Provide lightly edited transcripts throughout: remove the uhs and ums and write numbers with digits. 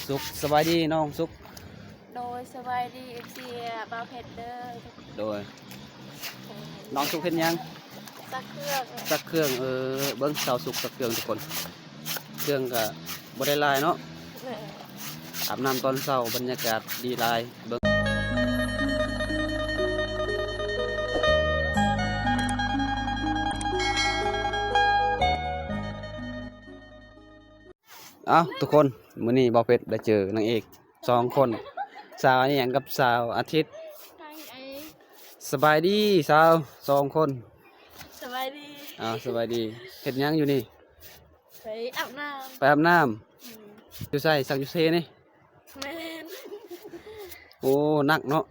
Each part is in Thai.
สุขสบายดีน้องสุขโดยสบายดีเสียบาวเพชรเด้อโดยน้องสุขเห็นยังสักเครื่องสักเครื่องเบิ้งสาวสุขสักเครื่องทุกคนเครื่องก็บ่ได้ลายเนาะอาบน้ำตอนเช้าบรรยากาศดีลายเบิ้งทุกคนมื้อนี้บ่าวเพชรได้เจอนางเอก2 คนสาวนี่หยังกับสาวอาทิตย์สบายดีสาว2 คนสบายดีสบายดีเฮ็ดหยังอยู่นี่ไปอาบน้ไปอาบน้ำอยู่ใส่สักอยู่เซนี่ำแม่นโอ้นักเนาะ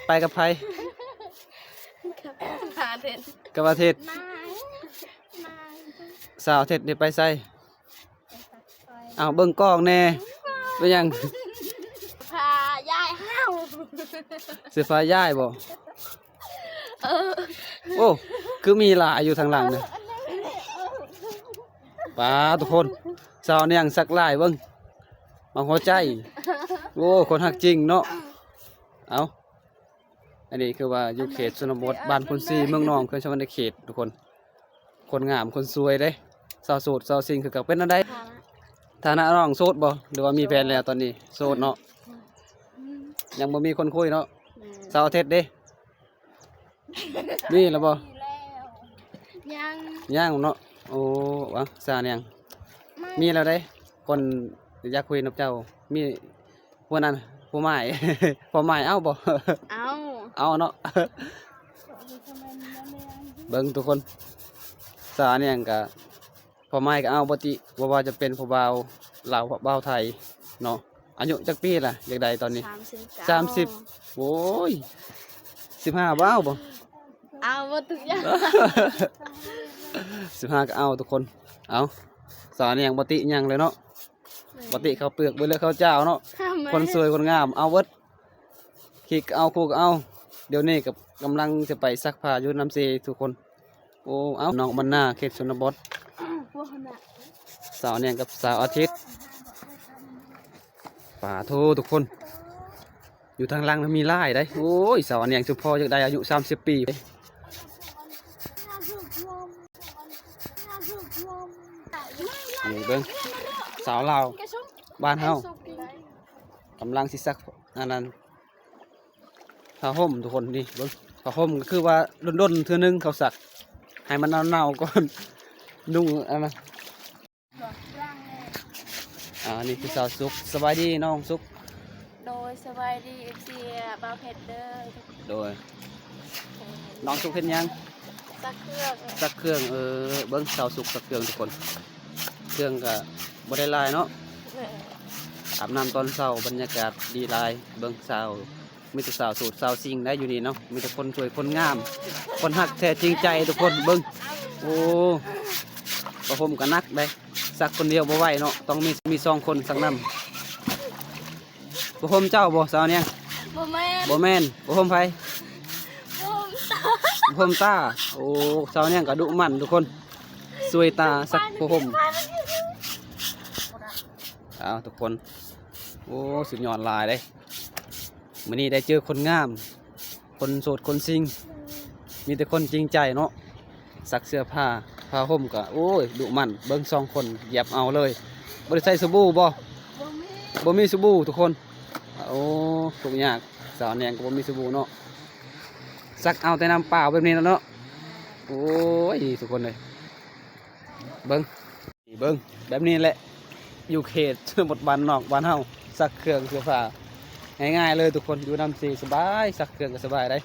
ไปกับไผกับพาเทนกับอาทิตย์สาวอาทิตย์นี่ไปใส่เบิ่งกล้องแน่เป็นหยังพายายห้าวเสื้อผ้าย่ายบ่โอ้คือมีหลายอยู่ทางหลังเนี่ยป้าทุกคนสาวเนี่ยสักลายเบิ่งมาหัวใจโอ้คนหักจริงเนาะอันนี้คือว่าอยู่เขตชนบทบ้านคนซีเมืองนองเขื่อนชลในเขตทุกคนคนงามคนสวยเด้สาวโสดสาวซิงคือกับเป็นอะไรฐานะน้องโสดบ่หรือว่ามีแฟนแล้วตอนนี้โสดเนาะยังบ่มีคนคุยเนาะสาวเทศเด้นี่แล้วบ่ยังเนาะโอ้วะสาเนี่ยมีแล้วเด้คนอยากคุยกับเจ้ามีพวกนั้นผู้หมาย พอหมายบ่เอาเนาะ เบิ่งทุกคนสาเนี่ยก็พอหมายก็เอาบ่ติว่าจะเป็นผู้บ่าวลาวบ่าวไทยเนาะอายุจักปีล่ะอยากได้ตอนนี้30โอ้ย15บ่เอาบ่บ่ทุกอย่าง15ก็เอาทุกคนสารยังบ่ติยังเลยเนาะบ่ติเขาเปลือกบ่เลยเขาเจ้าเนาะคนสวยคนงามเอาเบิดคิกเอาคู่ก็เอาเดี๋ยวนี้กับกำลังจะไปซักผ้าอยู่น้ำเซทุกคนโอ้น้องบรรณาเขตชนบทสาวเนี่ยกับสาวอาทิตย์ป่าโททุกคนอยู่ทางล่างมีไล่ได้โอ้ยสาวเนี่ยสุพอจากได้อายุ30 ปีนี่เบิ้งสาวลาวบ้านเฮากำลังสิซักอันนั้นผ้าห่มทุกคนนี่เบิ้งผ้าห่มก็คือว่าด้นๆเทื่อนึงเขาซักให้มันเน่าๆก่อนนุ่งอันนั้นนี่คือสาวสุขสบายดีน้องสุขโดยสบายดีเสียบาวเพชรเด้อโดยน้องสุขเห็นยังสักเครื่องเบิ้งสาวสุขสักเครื่องทุกคนเครื่องก็บ่ได้ลายเนาะอาบน้ำตอนเช้าบรรยากาศดีลายเบิ้งสาวมีแต่สาวสูตรสาวซิงได้อยู่นี่เนาะมีแต่คนสวยคนงามคนหักแท้จริงใจทุกคนเบิ้งโอ้ประพรมกันนักได้สักคนเดียวบ่ไหวเนาะต้องมี2 คนสักน้ำประพรมเจ้าบ่สาวเนี่ยบ่แม่นประพรมไผประพรมตาโอ้สาวเนี่ยก็ดุมันทุกคนสวยตาสักประพรมทุกคนโอ้สุดยอดลายเลยมื้อนี้ได้เจอคนงามคนโสดคนซิงมีแต่คนจริงใจเนาะซักเสื้อผ้าห่มก็โอ้ยดุมันเบิ่ง2 คนเหยียบเอาเลยบ่ได้ใส่สบู่บ่มีสบู่ทุกคนโอ้ทุกอย่างสาวแนงก็บ่มีสบู่เนาะซักเอาแต่น้ำเปล่าแบบนี้แล้วเนาะโอ้ยทุกคนเลยเบิ่งแบบนี้แหละอยู่เขตชนบทบ้านนอกบ้านเฮาซักเครื่องเสื้อผ้าง่ายๆเลยทุกคนอยู่น้ำซีสบายซักเครื่องก็สบายได้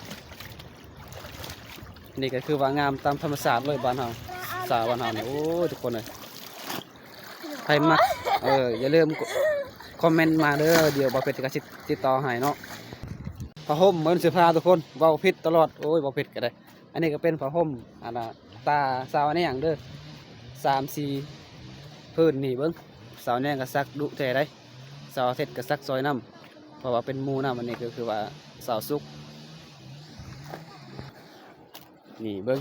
นี่ก็คือว่างามตามธรรมชาติเลยบ้านเฮาสาวบ้านเฮาเนี่ยโอ้ทุกคนเลยใครมักอย่าลืมคอมเมนต์มาเด้อเดี๋ยวบ่าวเพชรจะติดต่อให้เนาะผ้าห่มเหมือนเสื้อผ้าทุกคนเว้าผิดตลอดโอ้ยบ่าวเพชรก็ได้อันนี้ก็เป็นผ้าห่มตาสาวอันนี้อย่างเด้อ3-4พื้นนี่เบิ่งสาวเนี่ยก็ซักดุแท้ได้สาวเทศก็ซักซอยน้ำเพราะว่าเป็นหมู่น้ำอันนี้ก็คือว่าสาวสุกนี่เบิ้ง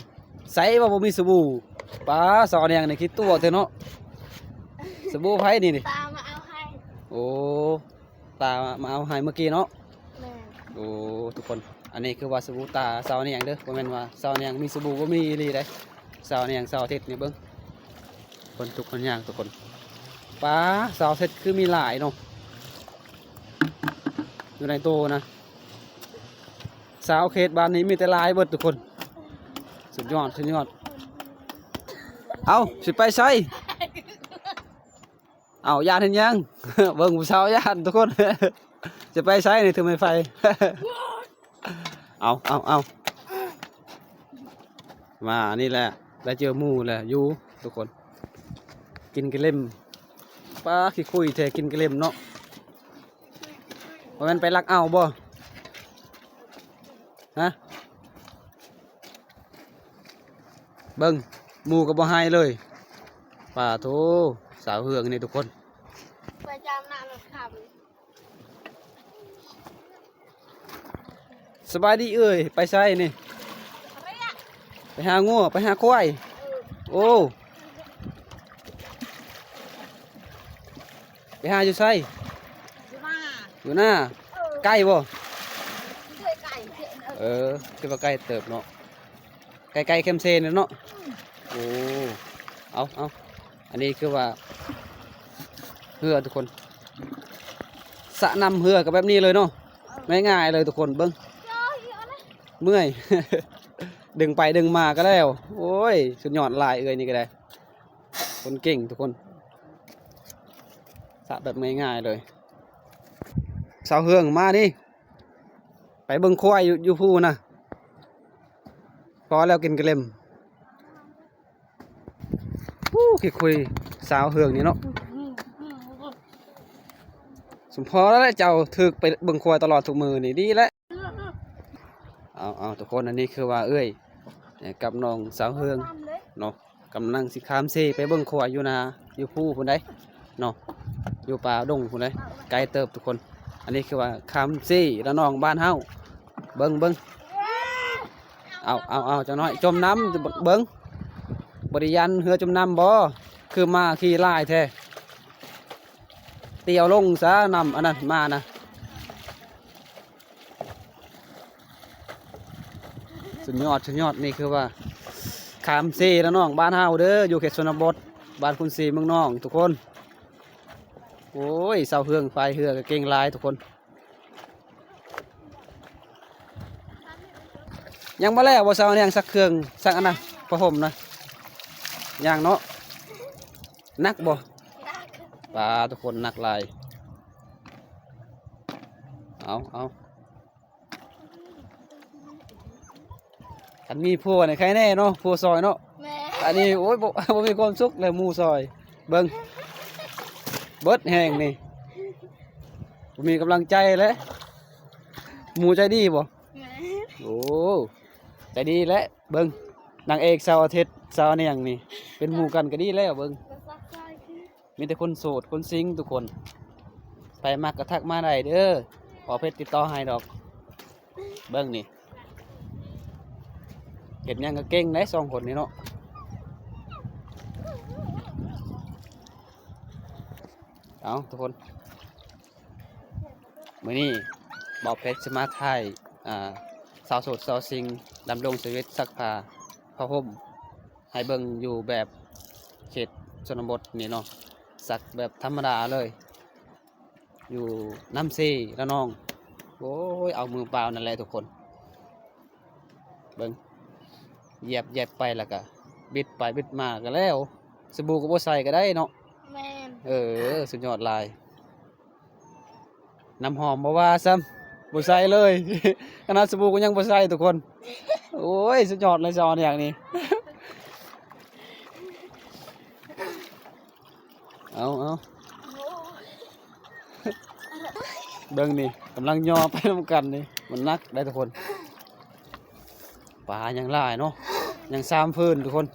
ใส่ว่าบ่มีสบู่ป้าสาวเนี่ยนี่คิดตัวเถอะเนาะสบู่ไผนี่ตามาเอาให้ โอ้ตามาเอาให้เมื่อกี้เนาะ แม่น โอ้ทุกคนอันนี้คือว่าสบู่ตาเสาเนี่ยงเด้อบ่แม่นว่าเสาเนี่ยงมีสบู่บ่มีอีหลีเด้เสาเนี่ยงเสาอาทิตย์นี่เบิ่งคนทุกคนย่างทุกคนป้าเสาอาทิตย์คือมีหลายเนาะอยู่ในโตนะสาวเขตบ้านนี้มีแต่หลายเบิดทุกคนสุดยอดสุดยอดเอาสิไปไสเอาย่านเห็นยัง เบิ่งผู้สาวย่านทุกคน จะไปไสนี่ถือไม้ไฟ เอามานี่แหละได้เจอหมูแหละอยู่ทุกคนกินกระเล่มป้าขี้คุยแท้กินกระเล่มเนาะว่ามันไปลักเอาบ่ฮะเบิ่งหมูกับบ่ให้เลยป่าโถสาวเฮืองนี่ทุกคน ไปจำหน้ารถขับ สบายดีเอ้ยไปไสนี่ไปหางัวไปหาควายโอ้ไปหาอยู่ไส อยู่มา อยู่หน้าใกล้บ่ เคยไก่เห็น คือว่าใกล้เติบเนาะใกล้ๆเข้มเซนเนาะโอ้เอาอันนี้คือว่าเหือทุกคนสระนำเหือกับแบบนี้เลยเนาะง่ายๆเลยทุกคนเบิ้งเมื่อย ดึงไปดึงมาก็แล้วโอ้ยสุดยอดลายเอ้ยนี่ก็ได้คนเก่งทุกคนสระแบบง่ายๆเลยสาวเฮืองมาดิไปเบิ้งควายอยู่พูนะพอแล้วกินกระเล็มขี้คุยสาวเฮืองนี่เนาะสมพอแล้วแหละเจ้าถึกไปเบิ่งควายตลอดทุกมือนี่ดีแล้วเอาทุกคนอันนี้คือว่าเอ้ยกับน้องสาวเฮืองเนาะกำลังสิข้ามเซไปเบิ่งควายอยู่นาอยู่ผู้คนใดเนาะอยู่ป่าดงคนใดไกลเติบทุกคนอันนี้คือว่าข้ามเซแล้วน้องบ้านเฮาเบิ่งเอาจังน้อยจมน้ำเบิ่งบริยันเหือจมน้ำบ่คือมาขี่ลายแท้เตียวลงซะนำอันนั้นมานะสุดยอดนี่คือว่าขามซีแล้วน้องบ้านเฮาเด้ออยู่เขตชนบทบ้านคุณสีเมืองน้องทุกคนโอ้ยเสาเฮืองไฟเฮือเก่งลายทุกคนยังมาแล้วบ่เสาเนี่ยสักเครื่องสักอันนะพระห่มนะยังเนาะนักบ่ปลาทุกคนนักลายเอาอันมีพัวเนี่ยใครแน่เนาะพัวซอยเนาะ แม่ อันนี้โอ้ยบ่มีความสุขเลยหมูซอยเบิ่งเบิดแห้งนี่บ่มีกำลังใจเลยหมูใจดีบ่ แม่ โอ้ใจดีแล้วเบิ่งนางเอกสาวอาทิตย์สาวเนี่ยงนี่เป็นหมู่กันก็ดีแล้วเบิ่ง ก็ซักใจคือ มีแต่คนโสดคนซิงทุกคนไปมากกระทักมาได้เด้อขอเพชรติดต่อให้ดอกเบิ่งนี่เห็นยังก็เก่งได้สองคนนี่เนาะเอาทุกคนมื้อนี้บอกเพชรสมาไทยสาวโสดสาวซิงดำรงชีวิตซักผ้าผ้าห่มให้เบิ่งอยู่แบบเขตชนบทนี่เนาะสักแบบธรรมดาเลยอยู่น้ำซีแล้วน้องโอ้ยเอามือเปล่านั่นแหละทุกคนเบิ่งเหยียบไปแล้วก็บิดไปบิดมาก็แล้วสบู่ก็บ่ใส่ก็ได้เนาะ แม่น สุดยอดลายน้ำหอมบ่ว่าซ้ำบ่ใส่เลย ขนาดสบู่ก็ยังบ่ใส่ทุกคนโอ้ยสุดยอดเลยจอนอย่างนี้ เอา โอ้ เบิ่งนี่กำลังย่อไปนำกันนี่มันนักได้ทุกคนปลายังหลายเนาะยังซ้ำพื้นทุกคน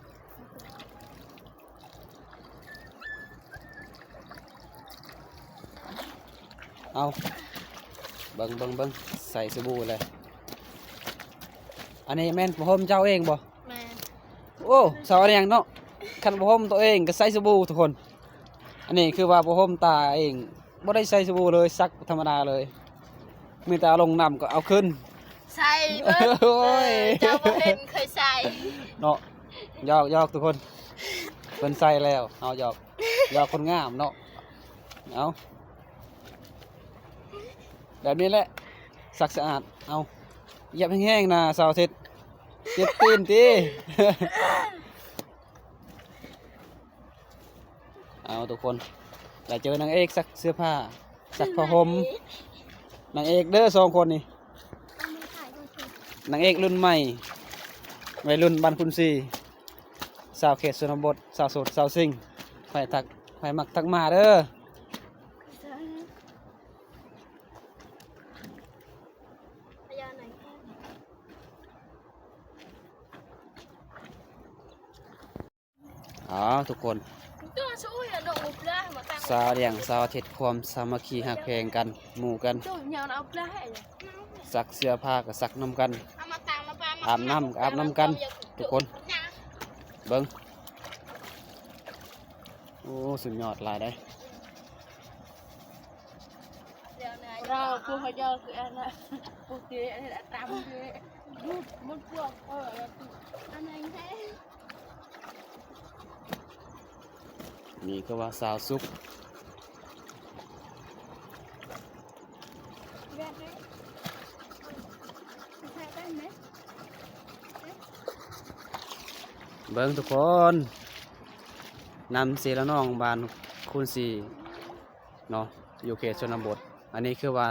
เอาเบิ่งใส่สบู่เลยอันนี้แม่นผ้าห่มเจ้าเองบ่ แม่น โอ้สาวอย่างเนาะคันผ้าห่มตัวเองก็ใส่สบู่ทุกคนอันนี้คือว่าผ้าห่มตาเอง บ่ได้ใส่สบู่เลยซักธรรมดาเลยมีแต่เอาลงน้ำก็เอาขึ้น ใส่เบิด โอ้ย เจ้าบ่เห็นเคยใส่ เนาะหยอกทุกคนเพิ่นใส่แล้วเอาหยอกคนงามเนาะเอาแบบนี้แหละสักสะอาดเอาเหยียบแห้งๆนะสาวเท็ดเจ็บตีนตี เอาทุกคนได้เจอนางเอกซักเสื้อผ้าซักผ้าห่มนางเอกเด้อ2คนนี่นางเอกรุ่นใหม่วัยรุ่นบ้านคุณซีสาวเขตชนบทสาวโสดสาวซิงไฟมักทักมาเด้อทุกคน ตัวช่วยอะดอกอุปลามาตั้ง สาวเลี้ยงสาวเท็ดความสามัคคีหักแพงกันหมู่กัน ตัวเหนียวเอาปลาให้ ซักเสื้อผ้าก็ซักน้ำกัน เอามาตั้งมาปลา อาบน้ำก็อาบน้ำกัน ทุกคนเบิ้งโอ้สุดยอดหลายได้ เราผู้เขาเจอคืออันนั้นผู้เกี่ยนตามเกี่ยมันพวกอันนั้นแท้ นี่ก็ว่าสาวซุก แบบนี้ใช่ได้ไหม เบิ้งทุกคนนำสีละน้องบานคูณสีเนาะอยู่เขตชนบทอันนี้คือว่า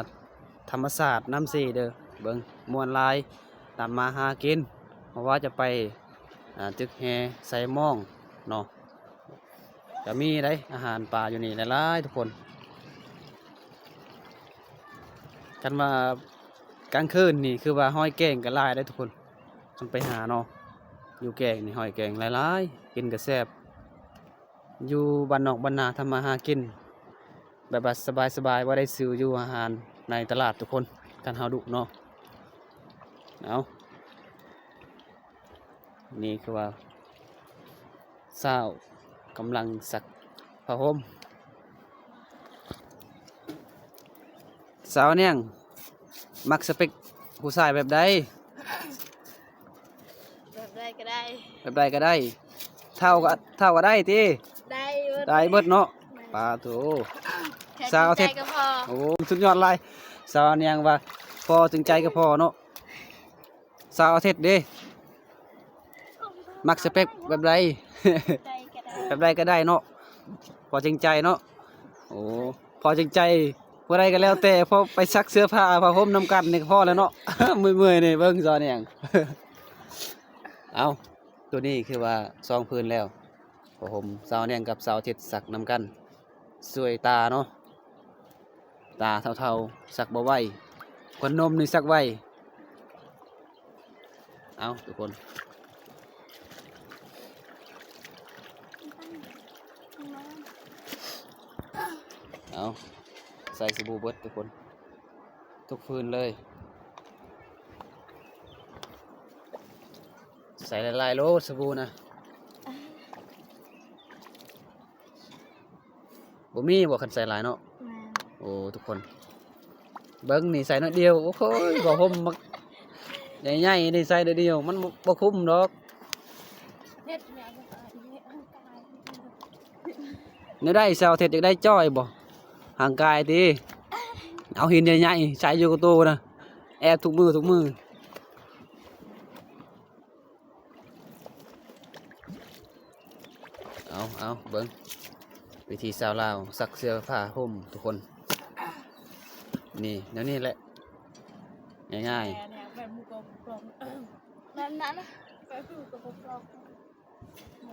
ธรรมศาสตร์น้ำสีเด้อเบิ้งมวลลายตามมาหากินเพราะว่าจะไปตึกแฮใส่หม่องเนาะจะมีได้อาหารป่าอยู่นี่หลายๆทุกคนกันมากลางคืนนี่คือว่าห้อยแกงกันหลายได้ทุกคนต้องไปหาเนาะอยู่แกงนี่ห้อยแกงหลายๆกินกระแซบอยู่บ้านนอกบ้านนาทำมาหากินแบบว่าสบายๆว่าได้ซื้ออยู่อาหารในตลาดทุกคนกันเฮาดุเนาะเอานี่คือว่าสาวกำลังสักผ้าห่มสาวเนี่ยมักสเปคผู้ชายแบบใด แบบได้ก็ได้ แบบใดก็ได้เท่าก็ได้ที ได้ ได้เบิดเนาะปลาโถ สาวเทศ ก็พอ โอ้สุดยอดเลยสาวเนี่ยว่าพอถึงใจก็พอเนาะสาวเทศเด้มักสเปคแบบใด ได้ก็ได้ แบบใดก็ได้เนาะพอจริงใจเนาะโอ้พอจริงใจผู้ใดก็แล้วแต่พอไปซักเสื้อผ้าผ้าห่มน้ำกันนี่ก็พอแล้วเนาะ เมื่อยๆนี่เบิ่งซอเนี่ย เอาตัวนี้คือว่าซองพื้นแล้วผ้าห่มสาวเนี่ยกับสาวเท็ดสักน้ำกันสวยตาเนาะตาเท่าๆสักบ่ไหวคนนมนี่สักไหวเอาทุกคนเอาใส่สบู่เบิดทุกคนทุกพื้นเลยใส่หลายๆโลสบู่นะบ่มีบ่คันใส่หลายเนาะโอ้ทุกคนเบิ้งนี่ใส่น้อยเดียวโอ้โหบ่ห่มมักใหญ่ๆนี่ใส่เดียวมันบ่คุ้มดอก เฮ็ดเนี่ยก็ได้ร่างกาย เนื้อได้แซวเท็ดอยากได้จ้อยบ่ห่างกายติเอาหินใหญ่ๆใส่อยู่กับตู้นะแอบทุกมือเอาเบิ้งวิธีสาวลาวซักเสื้อผ้าห่มทุกคนนี่เดี๋ยวนี้แหละง่าย เนี่ยแบบมือกบกลมแบบนั้นแบบมือกบกลมไ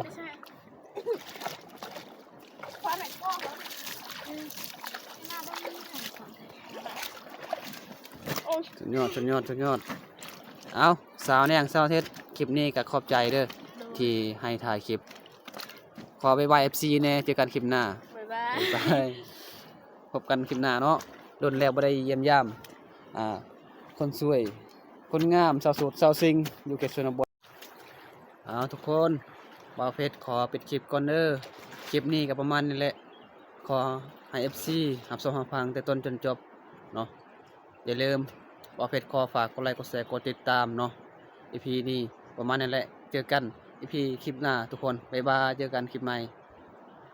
ม่ใช่ความแบบกล้องเหรอหน้าบ้านนี่ถ่ายก่อนโอ้ย ๆสุดยอดเอาสาวเนี่ยสาวเท็ดคลิปนี้ก็ขอบใจเด้อที่ให้ถ่ายคลิปขอไปบาย FC แน่เจอกันคลิปหน้า บ๊ายบาย ไปพบกันคลิปหน้าเนาะโดนแล้วบ่ได้เยี่ยมย่คนสวยคนงามสาวโสดสาวซิงอยู่เขตชนบททุกคน บ่าวเพชรขอปิดคลิปก่อนเด้อคลิปนี้ก็ประมาณนี้แหละขอให้ FC รับชมรับฟังแต่ต้นจนจบเนาะอย่าลืมบ่าวเพชรขอฝากกดไลค์กดแชร์กดติดตามเนาะ EP นี้ประมาณนี้แหละเจอกัน EP คลิปหน้าทุกคนบ๊ายบายเจอกันคลิปใหม่